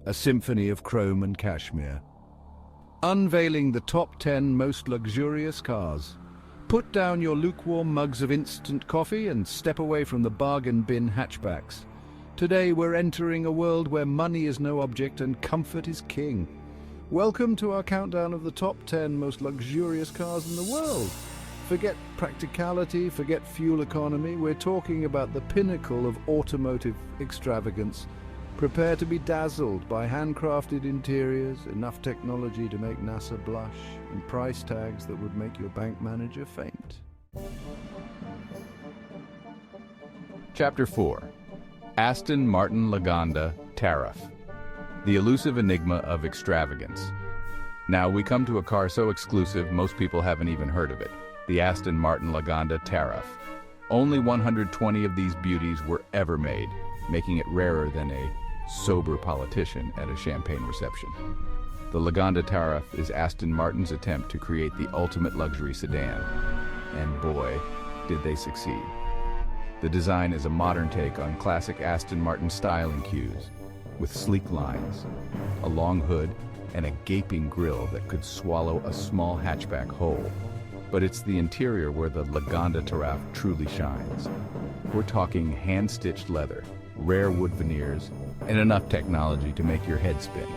a symphony of chrome and cashmere. Unveiling the top 10 most luxurious cars. Put down your lukewarm mugs of instant coffee and step away from the bargain bin hatchbacks. Today we're entering a world where money is no object and comfort is king. Welcome to our countdown of the top 10 most luxurious cars in the world. Forget practicality, forget fuel economy. We're talking about the pinnacle of automotive extravagance. Prepare to be dazzled by handcrafted interiors, enough technology to make NASA blush, and price tags that would make your bank manager faint. Chapter 4. Aston Martin Lagonda Tariff. The elusive enigma of extravagance. Now we come to a car so exclusive most people haven't even heard of it. The Aston Martin Lagonda Tariff. Only 120 of these beauties were ever made, making it rarer than a sober politician at a champagne reception. The Lagonda Tariff is Aston Martin's attempt to create the ultimate luxury sedan. And boy, did they succeed. The design is a modern take on classic Aston Martin styling cues, with sleek lines, a long hood, and a gaping grille that could swallow a small hatchback whole. But it's the interior where the Lagonda Tariff truly shines. We're talking hand-stitched leather, rare wood veneers, and enough technology to make your head spin.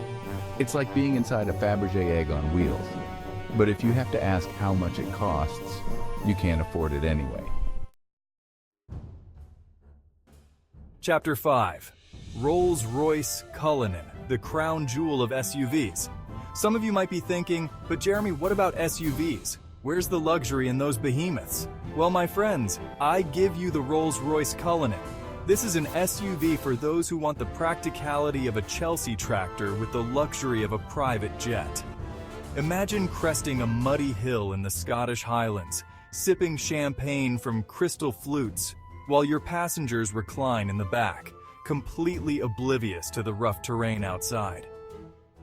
It's like being inside a Fabergé egg on wheels. But if you have to ask how much it costs, you can't afford it anyway. Chapter 5. Rolls-Royce Cullinan, the crown jewel of SUVs. Some of you might be thinking, but Jeremy, what about SUVs? Where's the luxury in those behemoths? Well, my friends, I give you the Rolls-Royce Cullinan. This is an SUV for those who want the practicality of a Chelsea tractor with the luxury of a private jet. Imagine cresting a muddy hill in the Scottish Highlands, sipping champagne from crystal flutes, while your passengers recline in the back, completely oblivious to the rough terrain outside.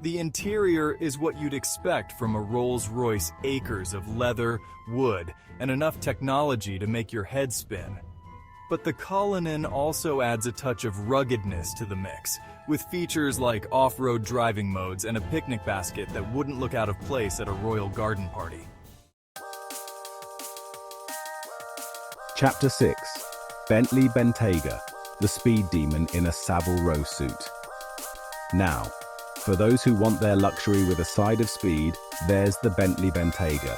The interior is what you'd expect from a Rolls-Royce: acres of leather, wood, and enough technology to make your head spin. But the Cullinan also adds a touch of ruggedness to the mix, with features like off-road driving modes and a picnic basket that wouldn't look out of place at a royal garden party. Chapter 6. Bentley Bentayga, the speed demon in a Savile Row suit. Now, for those who want their luxury with a side of speed, there's the Bentley Bentayga.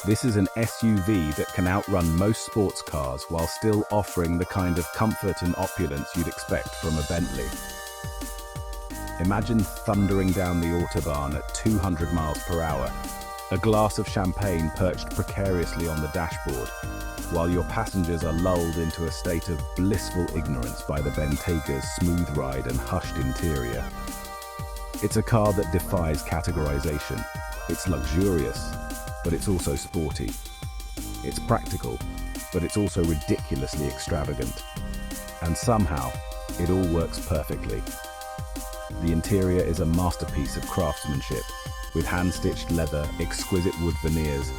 This is an SUV that can outrun most sports cars while still offering the kind of comfort and opulence you'd expect from a Bentley. Imagine thundering down the Autobahn at 200 miles per hour, a glass of champagne perched precariously on the dashboard, while your passengers are lulled into a state of blissful ignorance by the Bentayga's smooth ride and hushed interior. It's a car that defies categorization. It's luxurious, but it's also sporty. It's practical, but it's also ridiculously extravagant. And somehow, it all works perfectly. The interior is a masterpiece of craftsmanship, with hand-stitched leather, exquisite wood veneers,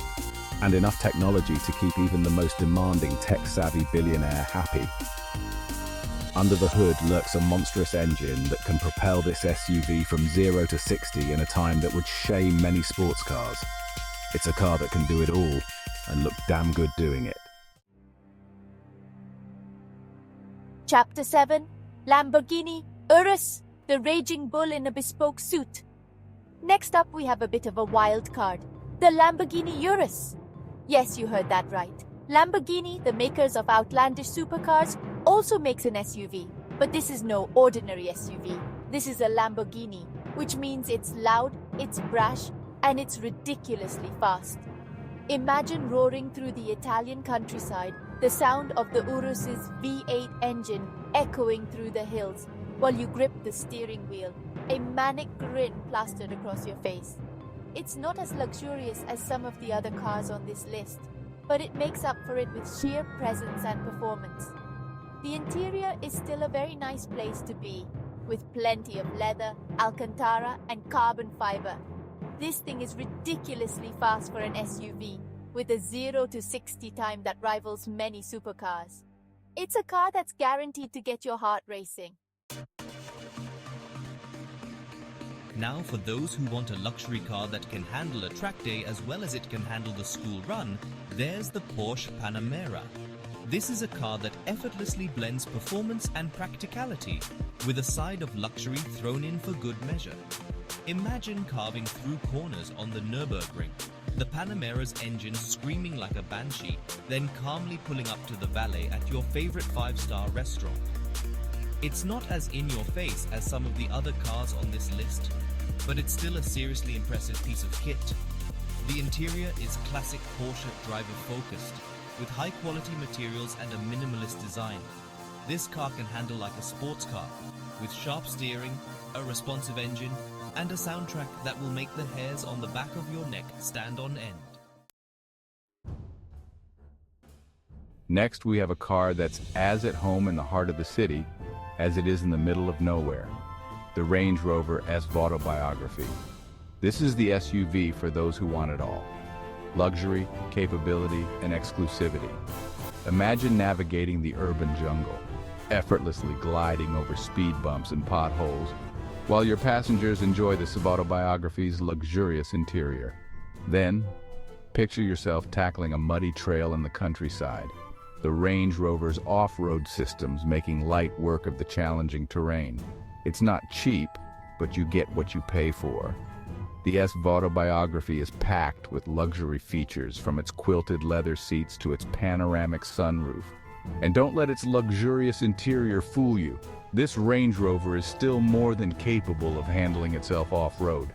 and enough technology to keep even the most demanding tech-savvy billionaire happy. Under the hood lurks a monstrous engine that can propel this SUV from 0 to 60 in a time that would shame many sports cars. It's a car that can do it all, and look damn good doing it. Chapter 7. Lamborghini Urus, the raging bull in a bespoke suit. Next up, we have a bit of a wild card. The Lamborghini Urus. Yes, you heard that right. Lamborghini, the makers of outlandish supercars, also makes an SUV. But this is no ordinary SUV. This is a Lamborghini, which means it's loud, it's brash, and it's ridiculously fast. Imagine roaring through the Italian countryside, the sound of the Urus's V8 engine echoing through the hills, while you grip the steering wheel, a manic grin plastered across your face. It's not as luxurious as some of the other cars on this list, but it makes up for it with sheer presence and performance. The interior is still a very nice place to be, with plenty of leather, Alcantara, and carbon fiber. This thing is ridiculously fast for an SUV, with a 0 to 60 time that rivals many supercars. It's a car that's guaranteed to get your heart racing. Now, for those who want a luxury car that can handle a track day as well as it can handle the school run, there's the Porsche Panamera. This is a car that effortlessly blends performance and practicality, with a side of luxury thrown in for good measure. Imagine carving through corners on the Nürburgring, the Panamera's engine screaming like a banshee, then calmly pulling up to the valet at your favorite five-star restaurant. It's not as in-your-face as some of the other cars on this list, but it's still a seriously impressive piece of kit. The interior is classic Porsche driver-focused, with high-quality materials and a minimalist design. This car can handle like a sports car, with sharp steering, a responsive engine, and a soundtrack that will make the hairs on the back of your neck stand on end. Next, we have a car that's as at home in the heart of the city as it is in the middle of nowhere, the Range Rover S Autobiography. This is the SUV for those who want it all. Luxury, capability, and exclusivity. Imagine navigating the urban jungle, effortlessly gliding over speed bumps and potholes, while your passengers enjoy the Autobiography's luxurious interior. Then, picture yourself tackling a muddy trail in the countryside, the Range Rover's off-road systems making light work of the challenging terrain. It's not cheap, but you get what you pay for. The S Autobiography is packed with luxury features, from its quilted leather seats to its panoramic sunroof. And don't let its luxurious interior fool you. This Range Rover is still more than capable of handling itself off-road.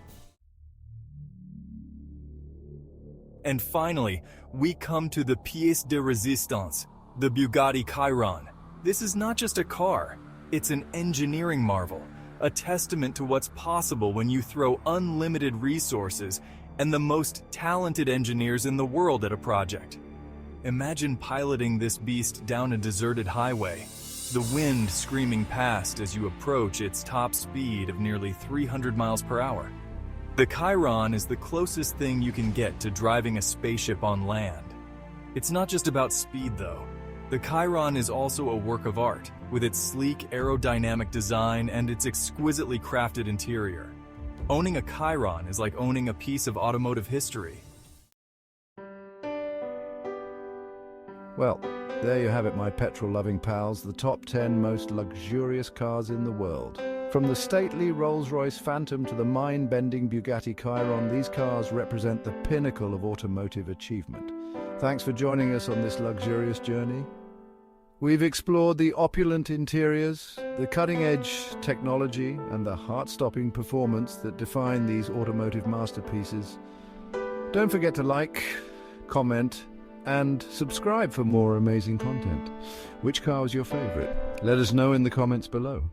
And finally, we come to the pièce de résistance, the Bugatti Chiron. This is not just a car, it's an engineering marvel, a testament to what's possible when you throw unlimited resources and the most talented engineers in the world at a project. Imagine piloting this beast down a deserted highway, the wind screaming past as you approach its top speed of nearly 300 miles per hour. The Chiron is the closest thing you can get to driving a spaceship on land. It's not just about speed, though. The Chiron is also a work of art, with its sleek aerodynamic design and its exquisitely crafted interior. Owning a Chiron is like owning a piece of automotive history. Well, there you have it, my petrol-loving pals, the top 10 most luxurious cars in the world. From the stately Rolls-Royce Phantom to the mind-bending Bugatti Chiron, these cars represent the pinnacle of automotive achievement. Thanks for joining us on this luxurious journey. We've explored the opulent interiors, the cutting-edge technology, and the heart-stopping performance that define these automotive masterpieces. Don't forget to like, comment, and subscribe for more amazing content. Which car was your favorite? Let us know in the comments below.